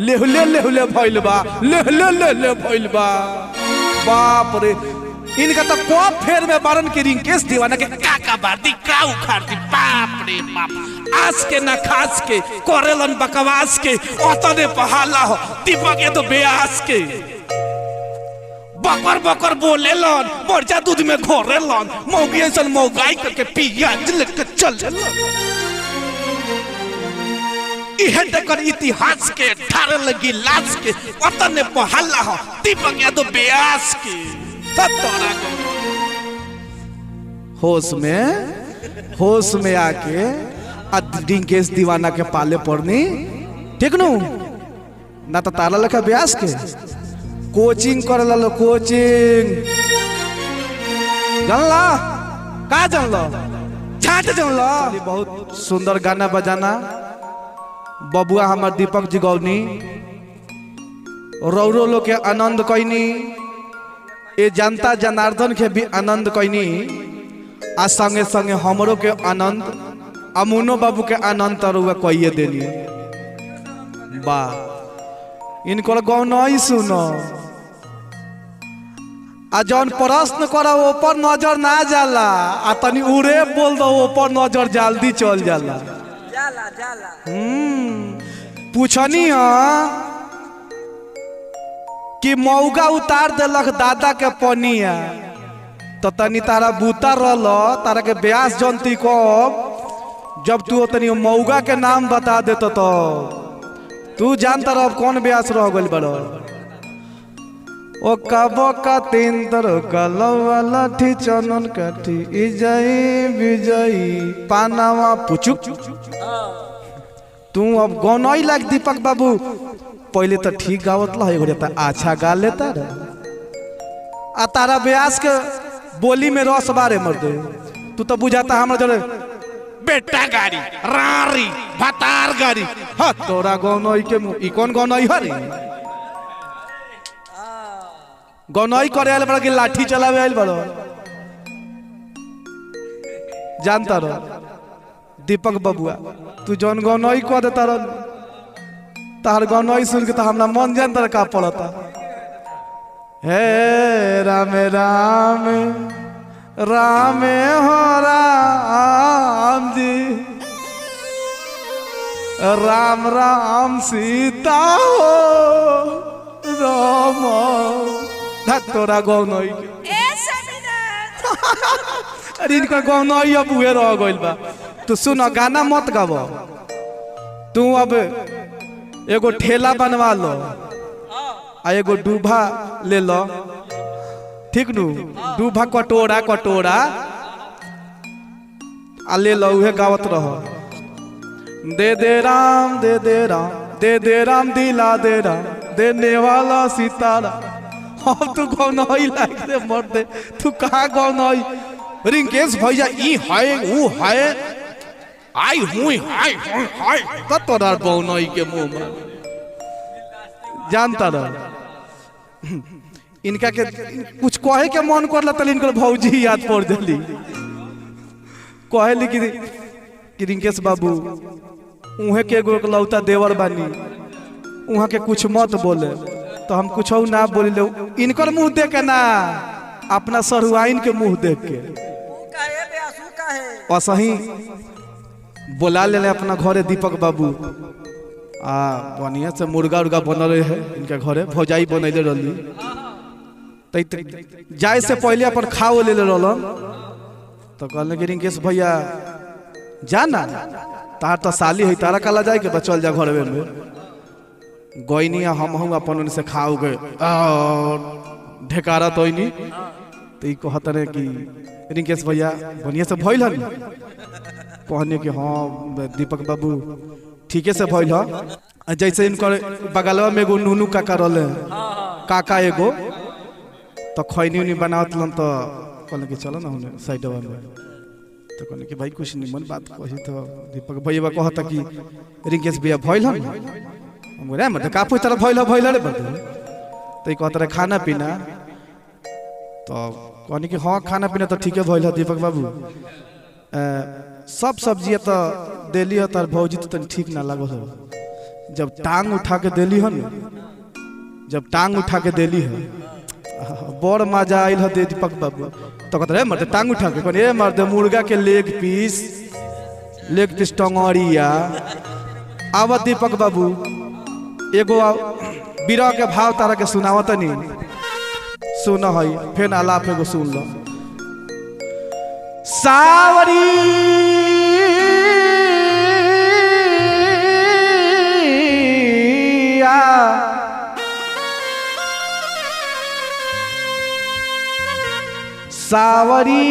लेहले लेहले भइल बा, लेहले लेहले भइल बा। बाप रे, इनका तो को फेर में बारन के रिंकेश दीवाना के काका बादी का उखाड़ दी। बाप रे बाप, आज के ना खास के करेलन बकवास के ओतने पहाला हो दीपक ये तो बेआस के बकर बकर बोले लन मरचा दूध में घोरे लन मौगी ऐसा मौगाई करके पियाज लेके चले लन। इहे देखकर इतिहास के ठारे लगी लाश के ओतने पहाला हो दीपक ये तो बेआस के होश में आके रिंकेश दीवाना के पाले पड़नी ठीक नु ना तो तारा लखा ब्यास के कोचिंग कर लो कोचिंग जानला का जानलो छाट जानलो। बहुत सुंदर गाना बजाना बबुआ हमार दीपक जी गौनी रौरो लोग के आनंद कैनी ये जनता जनार्दन के भी आनंद कैनी आ संगे संगे हमरो के आनंद अमुनो बाबू के आनंद तरुआ कहिए देनी। बा इनकर गौ नहीं सुनो आ जौन प्रश्न करा ऊपर नजर ना जाला आ तनी उड़े बोल दो ऊपर नजर जल्दी चल जाला। पूछनी कि मौगा उतार देलक दादा के पनिया तो तनी तारा बूता रल तारा के ब्यास जनती को जब तू तनी मौगा के नाम बता देतो तो तू जानता रह कौन ब्यास रह गइल बड़ो। ओ कबो का तीन तर कलवा लाठी चनन काठी इजई विजई पानावा पुचुक तू अब गौनई लाग दीपक बाबू पहले तो ठीक गावत ला तो अच्छा गा लेता रे आ तारा ब्यास के बोली में रस बारे मर दे तू तो बुझाता हमरा जरे बेटा गाड़ी रारी भतार गाड़ी ह तोरा गौनई के ई कौन गौनई हरे गौनई करे आइल बड़ा कि लाठी चलावे आइल बड़ो जानता रह दीपक बबुआ तू जौन गौनई कह देता रह तार गौनई सुन के तो हमरा मन जानता का पड़ता। हे राम राम राम हो राम जी राम राम सीता हो राम तोरा गौनई अरे इनका गौनई अब हुए रह गइल बा। तू सुन गाना मत गाव तू अब एगो ठेला बनवा लो आ एगो डूबा ले लो ठीक नु डूबा कटोरा कटोरा आ ले लो उहे गावत रहो दे दे राम दे दे राम दे दे राम दिला दे राम देने वाला सितारा। अब तू गौनई लाग दे मर दे तू कहाँ गौनई रिंकेश भैया ई है वो है आई हुई हाय हाय त तोरा गौनई के मुंह में जानता रह इनका के कुछ कहे के मन करला तले इनकर भौजी याद पड़ देली कहली कि रिंकेश बाबू उहे के एगो लौता देवर बानी उहाँ के कुछ मत बोले तो हम कुछ ना बोले इनकर मुंह देख के ना अपना सरुआइन के मुंह देख के असही बोला ले अपना घरे दीपक बाबू आ बढ़िया से मुर्गा उर्गा बनल है इनके घरे भौजाई बनैले रही जाए से पहले अपन खाओ ले रहलन तो कहले कि रिंकेश भैया जाना तार तो साली है तारा कला जाए के चल जा घर में गईनी हम अपन से खाओ गए ढेकारा तो कहते रहे कि रिंकेश भैया बढ़िया से भइल हन कहने कि हाँ दीपक बाबू ठीके से भइल ह जैसे इनकर बगलवा में एगो नूनू काका रहले काका एगो तो खैनी उनी बनावत लन तो कहले कि चलो ना होने साइडवा में तो कहने कि भाई कुछ निमन बात कही तो दीपक भैया कहता कि रिंकेश भैया भइल हन हम बोले मतलब काफी तरह भइल रे बता तो कहते रहे खाना पीना तो कहने कि हाँ खाना पीना तो ठीक है भइल है दीपक बाबू सब सब्जी तो दिली है तार भौजी तो ठीक ना लगो जब टांग उठा के देली है ना, जब टांग उठा के देली है बड़ मजा आयल है दीपक बाबू। तो कहते मर्द टांग उठा के ए मर्द मुर्गा के लेग पीस टंगड़िया। आव दीपक बाबू एगो बीरा के भाव तारा के सुनावत नहीं, सुन है फिर आलाप एगो सुन लो। सावरी सावरी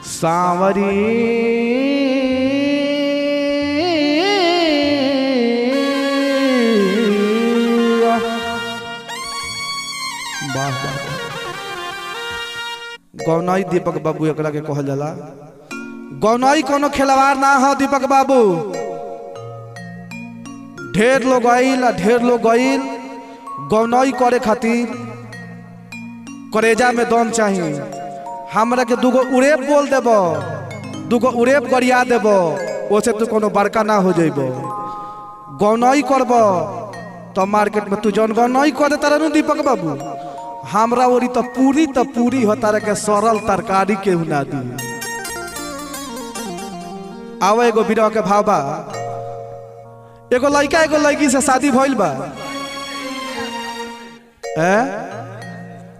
सावरी गौनाई दीपक बाबू एकरा के कहल जाला। गौनाई कोनो खिलवाड़ ना हो दीपक बाबू। ढेर लोग गईल गौनाई करे खातिर करेजा में दम चाहिए। हमरा के दूगो उड़ेप बोल देब, दूगो उड़ेप गरिया देब, ओसे तू कोनो बड़का ना हो जाइब। गौनाई करब तो मार्केट में तू जौन गौनाई कर दे तारा दीपक बाबू, हमरा ओरी तो पूरी हो तारा के सरल तरकारी के ना दी। आवा एगो बिरह के भाव बा। एगो लड़का एगो लड़की से शादी भइल बा।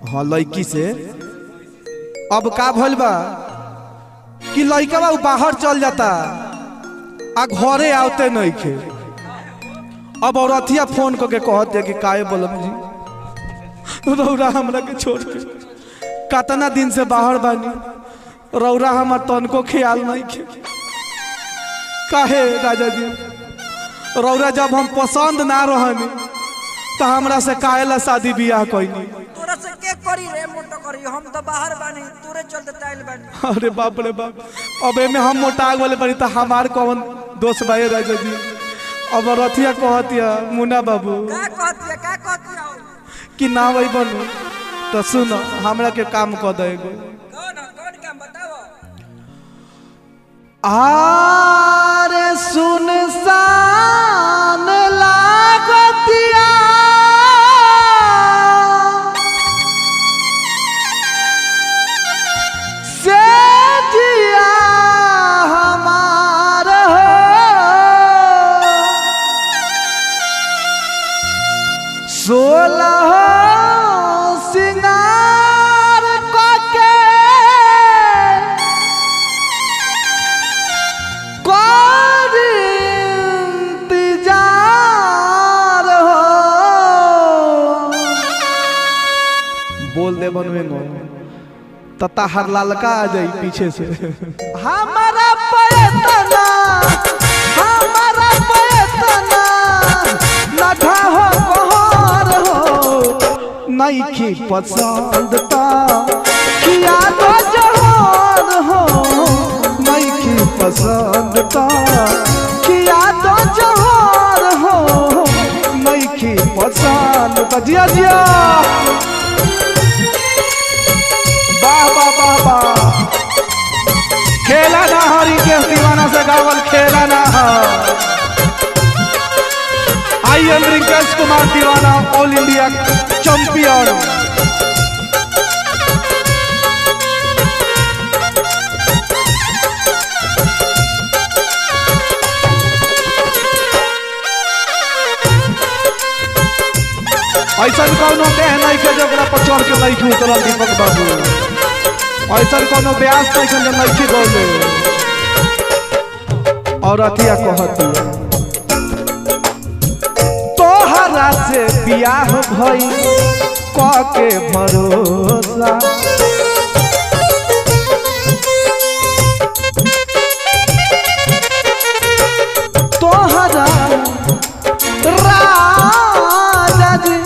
हाँ लड़की से अब का भइल बा कि लड़का बा बाहर चल जाता आ घरे आवते नहीं खे। अब औरतिया फोन करके कहते कि काहे बोलम जी रौरा हमरा के छोड़ के कतना दिन से बाहर बानी, रौरा हमार तनको ख्याल नहीं खे। काहे राजा जी रौरा जब हम पसंद ना रहनी तो हमरा से काहेला शादी बियाह कइनी। तोरा से के करी रे मोटो करी, हम तो बाहर बानी तोरे चलते ताइल बानी। अरे बाप रे बाप, अब एमे हम मोटा वाले बनी तो हमार कौन दोस्त भाई राजा जी। अब रथिया कहतिया मुन्ना बाबू का कहतिया कि ना वही बनू तो सुनो हमरा के काम क देगो। कौन काम बताओ। आरे सुनसान लागतिया से जिया हमार हो, सोलह सिंगार के इंतजार हो। बोल दे बनवेंगो तता हर ललका आ जाई पीछे से। हमारा पैतना लगा हो कहर हो, नहीं की पसंद ता किया तो जहर हो, नहीं की पसंद ता किया तो जहर हो, नहीं की पसंद ता। जिया जिया बाबा खेला ना हरी के दीवाना से गावल खेला ना। आई एम रिंकेश कुमार दीवाना ऑल इंडिया चैंपियन। ऐसा कौनो देह नहीं के जरा पर चढ़ के नहीं के उतरल दीपक बाबू। ऐसा कोनो ब्यास नहीं के नहीं के गौले। और अथिया कहती तोहरा से बियाह भई क के भरोसा, तोहरा राजा जी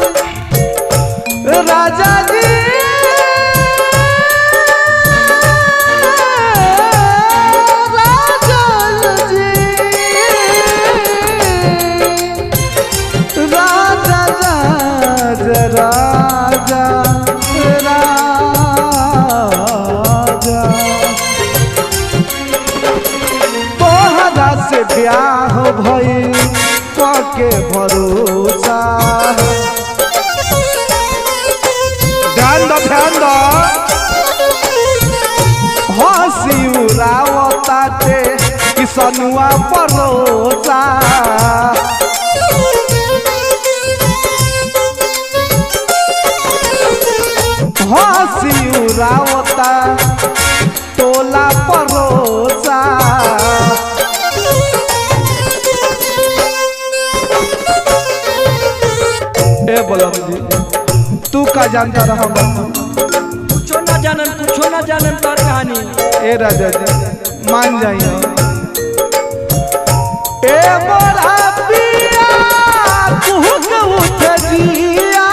राजा जी राजा के ब्याह भइल के भरोसा। ध्यान दो हंसी उड़ावताटे किसनुआ परोसा। हंसी उड़ावता टोला परोसा। ए बोलम जी तू का जानता रहा? कुछो ना जानन तार कहानी। ए राजा जी मान जाइए। ए मोरा पिया कुहुक उठ जिया।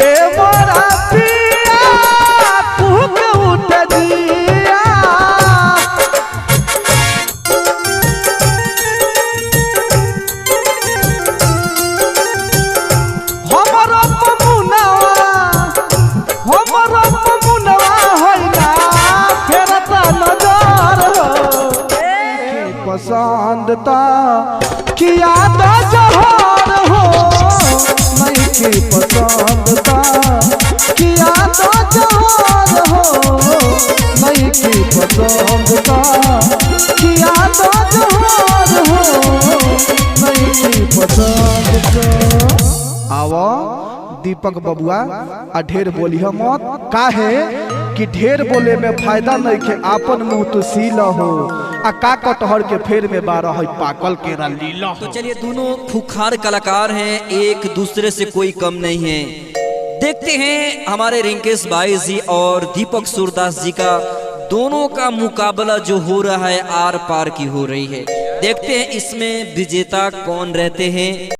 ए मोरा पिया कुहुक उठ जिया। पसंदता किया तो जहर हो नहीं की पसंदता किया तो जहर हो नहीं की पसंदता किया तो जहर हो नहीं की पसंदता। आवा दीपक बबुआ आ ढेर बोली मत काहे कि ढेर बोले में फायदा नहीं के आपन मुंह तो सील हो आ का कटहर के फेर में बारह है पाकल के लीला। तो चलिए दोनों खुखार कलाकार हैं, एक दूसरे से कोई कम नहीं है। देखते हैं हमारे रिंकेश भाई जी और दीपक सूरदास जी का दोनों का मुकाबला जो हो रहा है आर पार की हो रही है। देखते हैं इसमें विजेता कौन रहते हैं।